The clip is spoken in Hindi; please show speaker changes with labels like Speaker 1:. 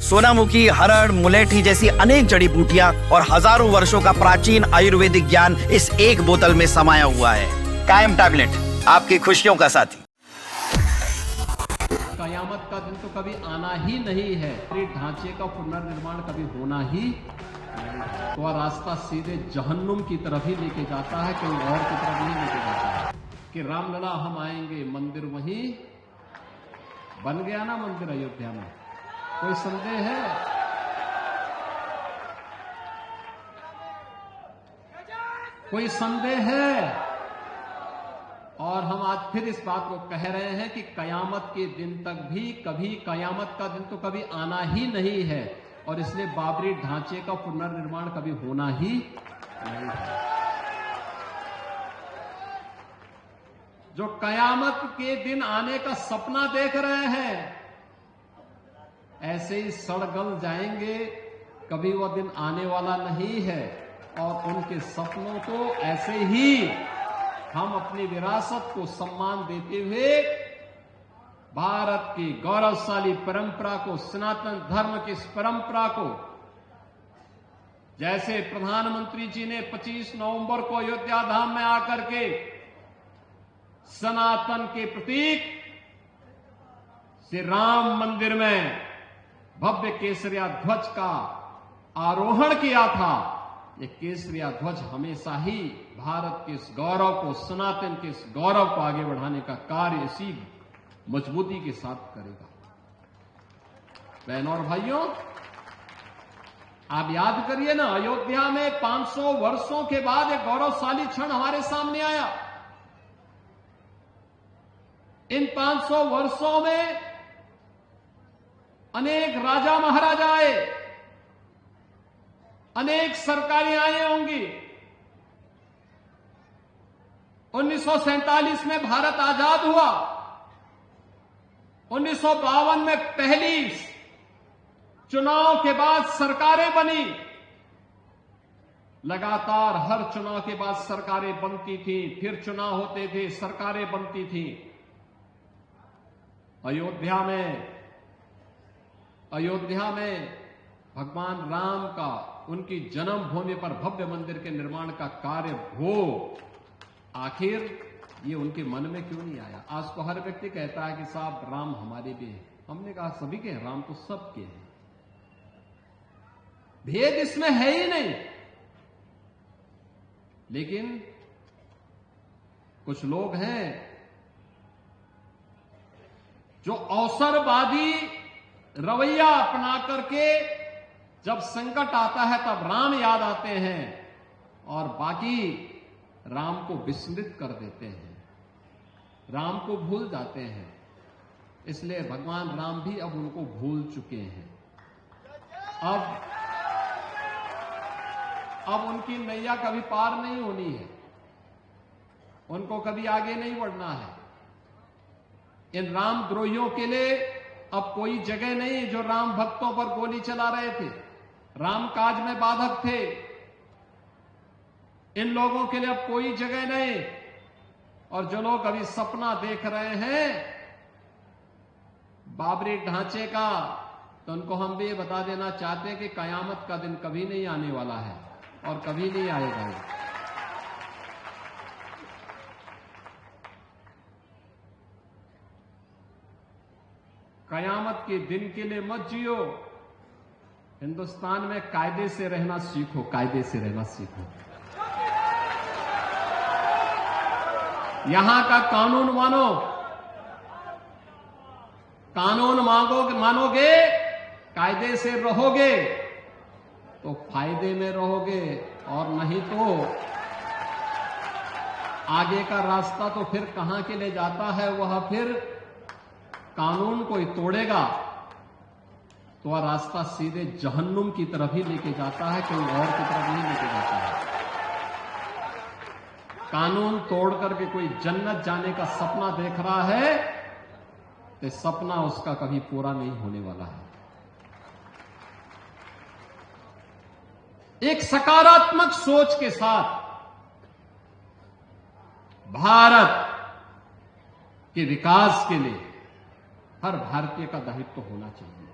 Speaker 1: सोनामुखी, हरड़, मुलेठी जैसी अनेक जड़ी बूटियां और हजारों वर्षों का प्राचीन आयुर्वेदिक ज्ञान इस एक बोतल में समाया हुआ है। कायम टैबलेट, आपकी खुशियों का साथी।
Speaker 2: कयामत का दिन तो कभी आना ही नहीं है, ढांचे का पुनर्निर्माण कभी होना ही नहीं। तो वह रास्ता सीधे जहन्नुम की तरफ ही लेके जाता है, कहीं और की तरफ नहीं लेके जाता है। कि रामलला हम आएंगे, मंदिर वहीं बन गया ना, मंदिर अयोध्या में। कोई संदेह है? कोई संदेह है? और हम आज फिर इस बात को कह रहे हैं कि कयामत के दिन तक भी कभी, कयामत का दिन तो कभी आना ही नहीं है, और इसलिए बाबरी ढांचे का पुनर्निर्माण कभी होना ही नहीं है। जो कयामत के दिन आने का सपना देख रहे हैं, ऐसे ही सड़गल जाएंगे, कभी वह दिन आने वाला नहीं है। और उनके सपनों को ऐसे ही हम अपनी विरासत को सम्मान देते हुए भारत की गौरवशाली परंपरा को, सनातन धर्म की इस परंपरा को, जैसे प्रधानमंत्री जी ने 25 नवंबर को अयोध्या धाम में आकर के सनातन के प्रतीक श्री राम मंदिर में भव्य केसरिया ध्वज का आरोहण किया था। ये केसरिया ध्वज हमेशा ही भारत के इस गौरव को, सनातन के इस गौरव को आगे बढ़ाने का कार्य इसी मजबूती के साथ करेगा। बहनों और भाइयों, आप याद करिए ना, अयोध्या में 500 वर्षों के बाद एक गौरवशाली क्षण हमारे सामने आया। इन 500 वर्षों में अनेक राजा महाराजा आए, अनेक सरकारें आई होंगी। 1947 में भारत आजाद हुआ, 1952 में पहली चुनाव के बाद सरकारें बनी। लगातार हर चुनाव के बाद सरकारें बनती थी, फिर चुनाव होते थे, सरकारें बनती थी। अयोध्या में भगवान राम का, उनकी जन्मभूमि पर भव्य मंदिर के निर्माण का कार्य हो, आखिर ये उनके मन में क्यों नहीं आया? आज तो हर व्यक्ति कहता है कि साहब राम हमारे भी हैं। हमने कहा सभी के हैं, राम तो सबके हैं, भेद इसमें है ही नहीं। लेकिन कुछ लोग हैं जो अवसरवादी रवैया अपना करके जब संकट आता है तब राम याद आते हैं और बाकी राम को विस्मृत कर देते हैं, राम को भूल जाते हैं। इसलिए भगवान राम भी अब उनको भूल चुके हैं। अब उनकी नैया कभी पार नहीं होनी है, उनको कभी आगे नहीं बढ़ना है। इन रामद्रोहियों के लिए अब कोई जगह नहीं जो राम भक्तों पर गोली चला रहे थे, राम काज में बाधक थे। इन लोगों के लिए अब कोई जगह नहीं। और जो लोग अभी सपना देख रहे हैं बाबरी ढांचे का, तो उनको हम भी ये बता देना चाहते हैं कि कयामत का दिन कभी नहीं आने वाला है और कभी नहीं आएगा। कयामत के दिन के लिए मत जियो। हिंदुस्तान में कायदे से रहना सीखो, कायदे से रहना सीखो। यहां का कानून मानो, कानून मानोगे, कायदे से रहोगे तो फायदे में रहोगे, और नहीं तो आगे का रास्ता तो फिर कहां के लिए जाता है, वह फिर कानून कोई तोड़ेगा तो वह रास्ता सीधे जहन्नुम की तरफ ही लेके जाता है, कहीं और की तरफ नहीं लेके जाता है। कानून तोड़ करके कोई जन्नत जाने का सपना देख रहा है तो सपना उसका कभी पूरा नहीं होने वाला है। एक सकारात्मक सोच के साथ भारत के विकास के लिए हर भारतीय का दायित्व होना चाहिए।